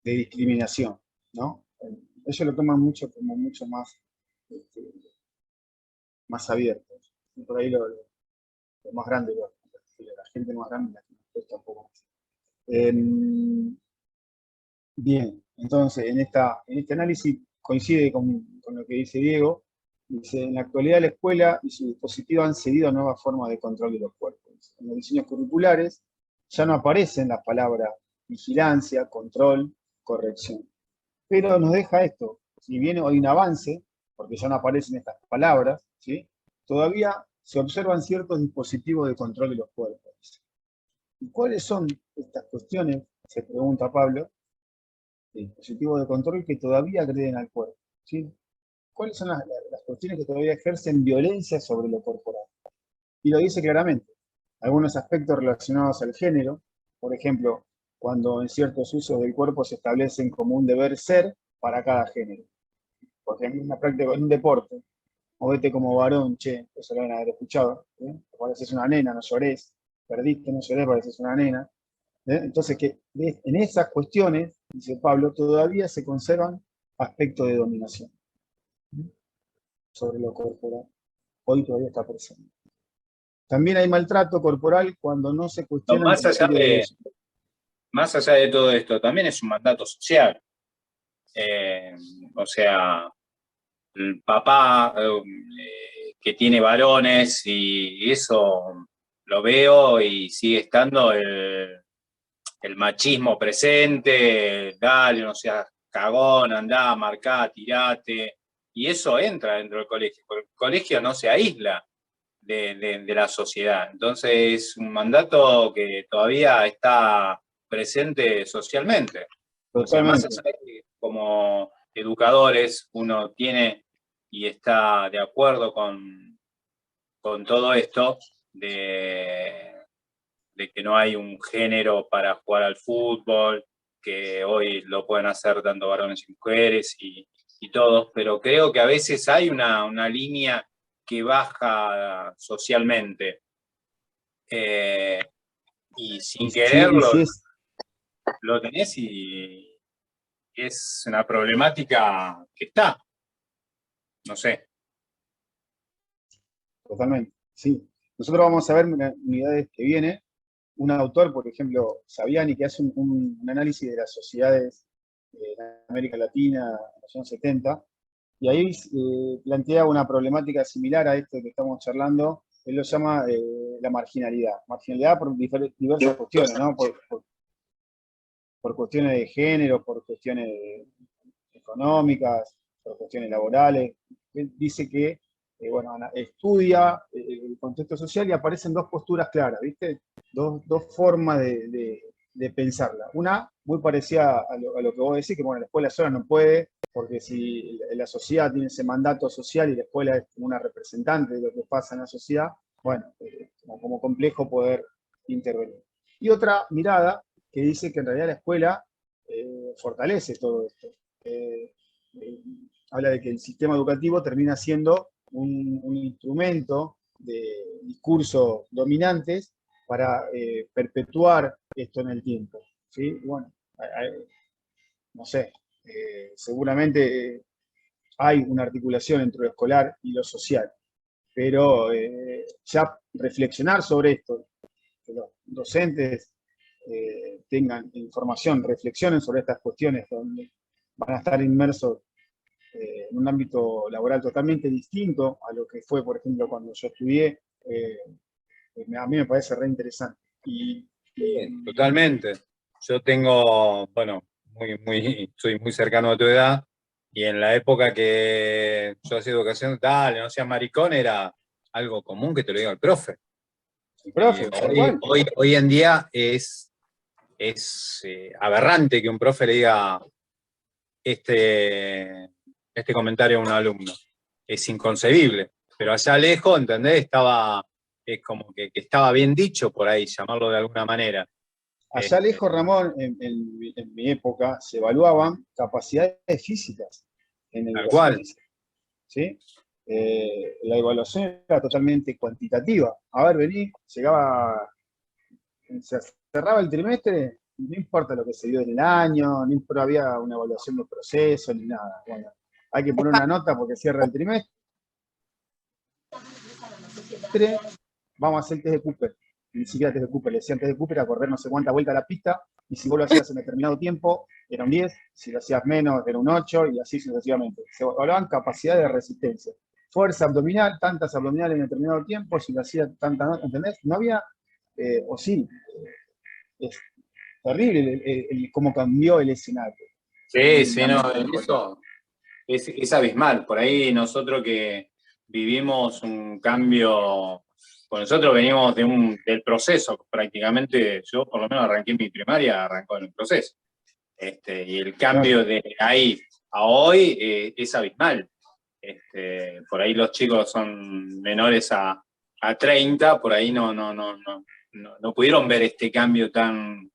discriminación, ¿no? Ellos lo toman mucho como mucho más, este, más abierto. Y por ahí lo más grande, la gente más grande, la que nos cuesta un poco más. Bien, entonces en este análisis coincide con lo que dice Diego. Dice, en la actualidad la escuela y su dispositivo han cedido a nuevas formas de control de los cuerpos. En los diseños curriculares ya no aparecen las palabras vigilancia, control, corrección. Pero nos deja esto, si bien hay un avance, porque ya no aparecen estas palabras, ¿sí? Todavía se observan ciertos dispositivos de control de los cuerpos. ¿Y cuáles son estas cuestiones? Se pregunta Pablo. Dispositivos de control que todavía agreden al cuerpo, ¿sí? ¿Cuáles son las cuestiones que todavía ejercen violencia sobre lo corporal? Y lo dice claramente. Algunos aspectos relacionados al género, por ejemplo, cuando en ciertos usos del cuerpo se establecen como un deber ser para cada género. Porque en una práctica, en un deporte, movete como varón, che, eso lo van a haber escuchado, ¿eh? Pareces una nena, no llores, perdiste, no llores, pareces una nena. Entonces, que en esas cuestiones, dice Pablo, todavía se conservan aspectos de dominación sobre lo corporal. Hoy todavía está presente. También hay maltrato corporal cuando no se cuestionan criterios de Más allá de todo esto, también es un mandato social. O sea, el papá que tiene varones y eso lo veo y sigue estando el machismo presente, dale, no seas cagón, andá, marcá, tirate, y eso entra dentro del colegio. El colegio no se aísla de la sociedad, entonces es un mandato que todavía está presente socialmente. O sea, más allá de que como educadores uno tiene y está de acuerdo con todo esto de que no hay un género para jugar al fútbol, que hoy lo pueden hacer tanto varones y mujeres y todos, pero creo que a veces hay una línea que baja socialmente. Y sin quererlo, lo tenés y es una problemática que está. No sé. Totalmente, sí. Nosotros vamos a ver en unidades que viene un autor, por ejemplo, Saviani, que hace un análisis de las sociedades de América Latina en los años 70, y ahí plantea una problemática similar a esto que estamos charlando. Él lo llama la marginalidad. Marginalidad por diversas cuestiones, ¿no? Por cuestiones de género, por cuestiones económicas, por cuestiones laborales. Él dice que bueno, estudia el contexto social y aparecen dos posturas claras, ¿viste? Dos formas de de pensarla. Una, muy parecida a lo que vos decís, que bueno, la escuela sola no puede, porque si la sociedad tiene ese mandato social y la escuela es como una representante de lo que pasa en la sociedad, bueno, como complejo poder intervenir. Y otra mirada que dice que en realidad la escuela fortalece todo esto. Habla de que el sistema educativo termina siendo un instrumento de discursos dominantes para perpetuar esto en el tiempo. ¿Sí? Bueno, no sé, seguramente hay una articulación entre lo escolar y lo social, pero ya reflexionar sobre esto, que los docentes tengan información, reflexionen sobre estas cuestiones donde van a estar inmersos en un ámbito laboral totalmente distinto a lo que fue, por ejemplo, cuando yo estudié, a mí me parece re interesante. Totalmente. Yo tengo, bueno, soy muy cercano a tu edad, y en la época que yo hacía educación, dale, no seas maricón, era algo común que te lo diga el profe. El profe, Hoy en día es aberrante que un profe le diga este comentario a un alumno. Es inconcebible. Pero allá lejos, ¿entendés? Es como que estaba bien dicho por ahí, llamarlo de alguna manera. Allá lejos, Ramón, en mi época, se evaluaban capacidades físicas en educación física. ¿Sí? La evaluación era totalmente cuantitativa. A ver, vení, llegaba, se cerraba el trimestre, no importa lo que se dio en el año, no había una evaluación de proceso ni nada. Bueno, hay que poner una nota porque cierra el trimestre. Vamos a hacer test de Cooper. Ni siquiera test de Cooper, le decían test de Cooper a correr no sé cuánta vuelta a la pista, y si vos lo hacías en determinado tiempo, era un 10, si lo hacías menos, era un 8, y así sucesivamente. Se evaluaban capacidad de resistencia. Fuerza abdominal, tantas abdominales en determinado tiempo, si lo hacía tantas, ¿entendés? No había, o sí, es terrible cómo cambió el escenario. Sí, no, eso es abismal. Por ahí nosotros que vivimos un cambio, pues nosotros venimos del proceso, prácticamente, yo por lo menos arranqué mi primaria, arrancó en el proceso. Y el cambio de ahí a hoy es abismal. Por ahí los chicos son menores a 30, por ahí no pudieron ver este cambio tan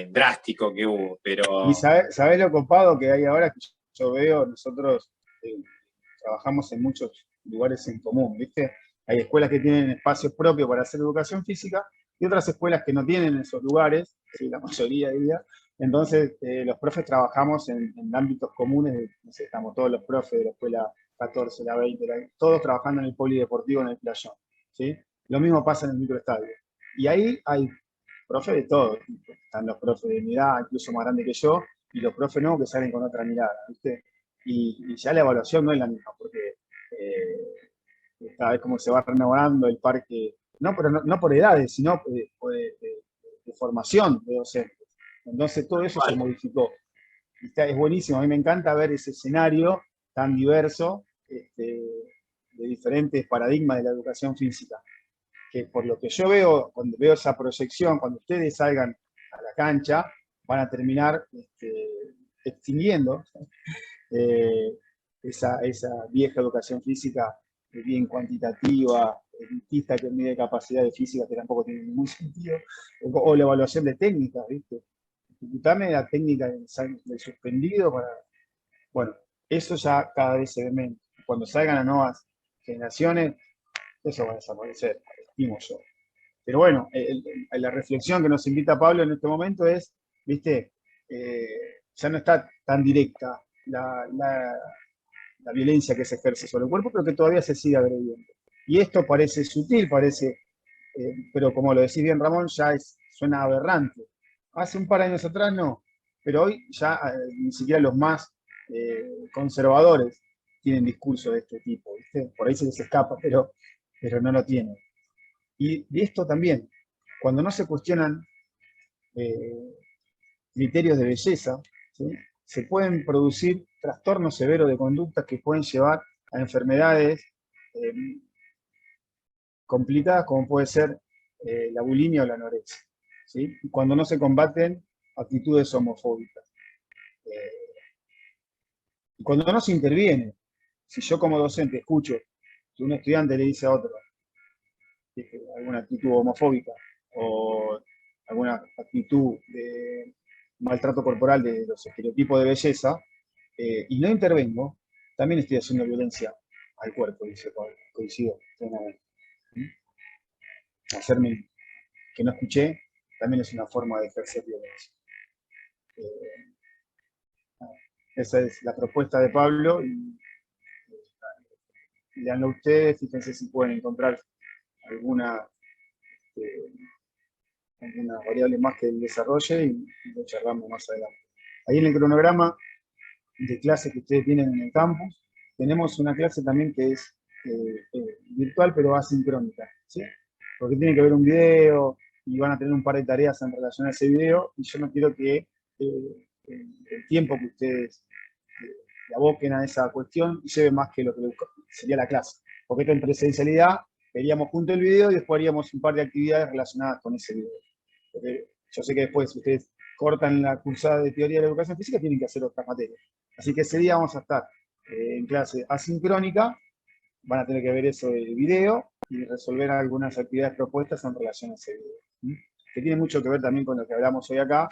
drástico que hubo. Pero... Y ¿sabés lo copado que hay ahora? Que yo veo, nosotros trabajamos en muchos lugares en común, ¿viste? Hay escuelas que tienen espacios propios para hacer educación física y otras escuelas que no tienen esos lugares, ¿sí? La mayoría diría. Entonces, los profes trabajamos en ámbitos comunes, no sé, estamos todos los profes de la escuela 14, la 20, todos trabajando en el polideportivo, en el playón, ¿sí? Lo mismo pasa en el microestadio. Y ahí hay profes de todo, están los profes de mi edad, incluso más grandes que yo, y los profes nuevos que salen con otra mirada, ¿viste? Y ya la evaluación no es la misma, porque cada vez como se va renovando el parque, no por edades, sino de formación de docentes. Entonces todo eso se modificó. Es buenísimo, a mí me encanta ver ese escenario tan diverso de diferentes paradigmas de la educación física. Que por lo que yo veo, cuando veo esa proyección, cuando ustedes salgan a la cancha, van a terminar extinguiendo esa vieja educación física bien cuantitativa, elitista, que mide capacidades físicas que tampoco tiene ningún sentido, o la evaluación de técnicas, ¿viste? Ejecutame la técnica del suspendido para... Bueno, eso ya cada vez se ve menos. Cuando salgan las nuevas generaciones, eso va a desaparecer, estimo yo. Pero bueno, la reflexión que nos invita Pablo en este momento es, ¿viste? Ya no está tan directa la violencia que se ejerce sobre el cuerpo, pero que todavía se sigue agrediendo. Y esto parece sutil, pero como lo decís bien, Ramón, ya suena aberrante. Hace un par de años atrás no, pero hoy ya ni siquiera los más conservadores tienen discurso de este tipo, ¿viste? Por ahí se les escapa, pero no lo tienen. Y de esto también, cuando no se cuestionan criterios de belleza, ¿sí? Se pueden producir trastornos severos de conducta que pueden llevar a enfermedades complicadas como puede ser la bulimia o la anorexia, ¿sí? Y cuando no se combaten actitudes homofóbicas. Y cuando no se interviene, si yo como docente escucho que un estudiante le dice a otro alguna actitud homofóbica o alguna actitud de maltrato corporal de los estereotipos de belleza, y no intervengo, también estoy haciendo violencia al cuerpo, dice Pablo. Coincido plenamente. Hacerme que no escuché también es una forma de ejercer violencia. Esa es la propuesta de Pablo y leanlo ustedes, fíjense si pueden encontrar alguna, alguna variable más que el desarrolle y lo charlamos más adelante. Ahí en el cronograma de clases que ustedes tienen en el campus, tenemos una clase también que es virtual pero asincrónica, ¿sí? Porque tiene que ver un video y van a tener un par de tareas en relación a ese video y yo no quiero que el tiempo que ustedes le aboquen a esa cuestión lleve más que lo que sería la clase. Porque esto en presencialidad veríamos junto el video y después haríamos un par de actividades relacionadas con ese video. Porque yo sé que después ustedes cortan la cursada de teoría de la educación física, tienen que hacer otras materias. Así que ese día vamos a estar en clase asincrónica, van a tener que ver eso del video y resolver algunas actividades propuestas en relación a ese video. Que tiene mucho que ver también con lo que hablamos hoy acá.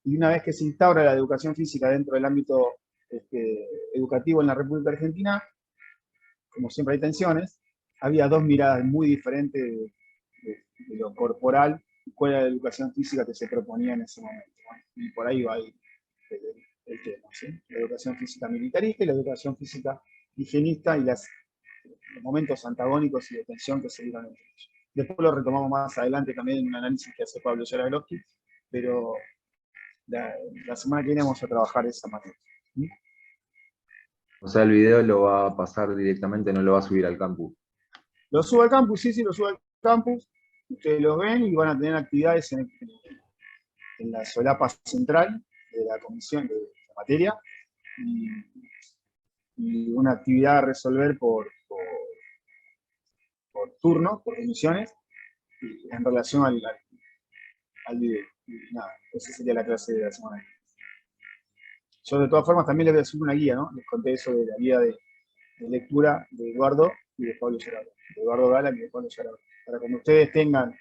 Y una vez que se instaura la educación física dentro del ámbito educativo en la República Argentina, como siempre hay tensiones, había dos miradas muy diferentes de lo corporal y cuál era la educación física que se proponía en ese momento, ¿no? Y por ahí va el tema, ¿sí? La educación física militarista y la educación física higienista y los momentos antagónicos y de tensión que se dieron entre ellos. Después lo retomamos más adelante también en un análisis que hace Pablo Yaraglovsky, pero la semana que viene vamos a trabajar esa materia. ¿Sí? O sea, el video lo va a pasar directamente, no lo va a subir al campus. Lo subo al campus, sí, lo subo al campus. Ustedes lo ven y van a tener actividades en la solapa central de la comisión de la materia y una actividad a resolver por turno, por emisiones, en relación al video. Y nada, esa sería la clase de la semana. Yo de todas formas también les voy a subir una guía, ¿no? Les conté eso de la guía de lectura de Eduardo y de Pablo Yaraglo, de Eduardo Gala y de Pablo Yaraglo. Para cuando ustedes tengan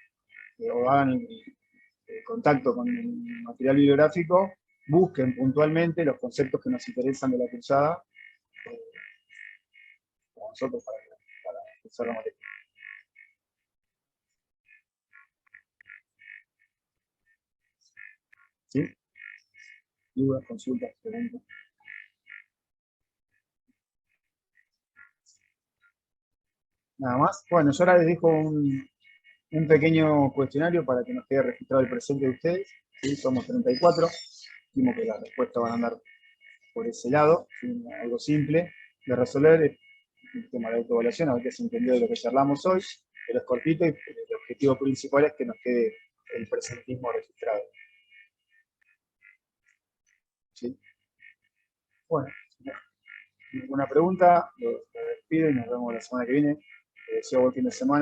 o hagan contacto con el material bibliográfico, busquen puntualmente los conceptos que nos interesan de la cursada para nosotros para cursar la materia. ¿Sí? Dudas, consultas, preguntas. Nada más. Bueno, yo ahora les dejo un pequeño cuestionario para que nos quede registrado el presente de ustedes. ¿Sí? Somos 34. Dijimos que las respuestas van a andar por ese lado. ¿Sí? Algo simple de resolver el tema de la autoevaluación, a ver qué se entendió de lo que charlamos hoy, pero es cortito y el objetivo principal es que nos quede el presentismo registrado. ¿Sí? Bueno, ninguna pregunta, los despido y nos vemos la semana que viene. Les deseo buen fin de semana.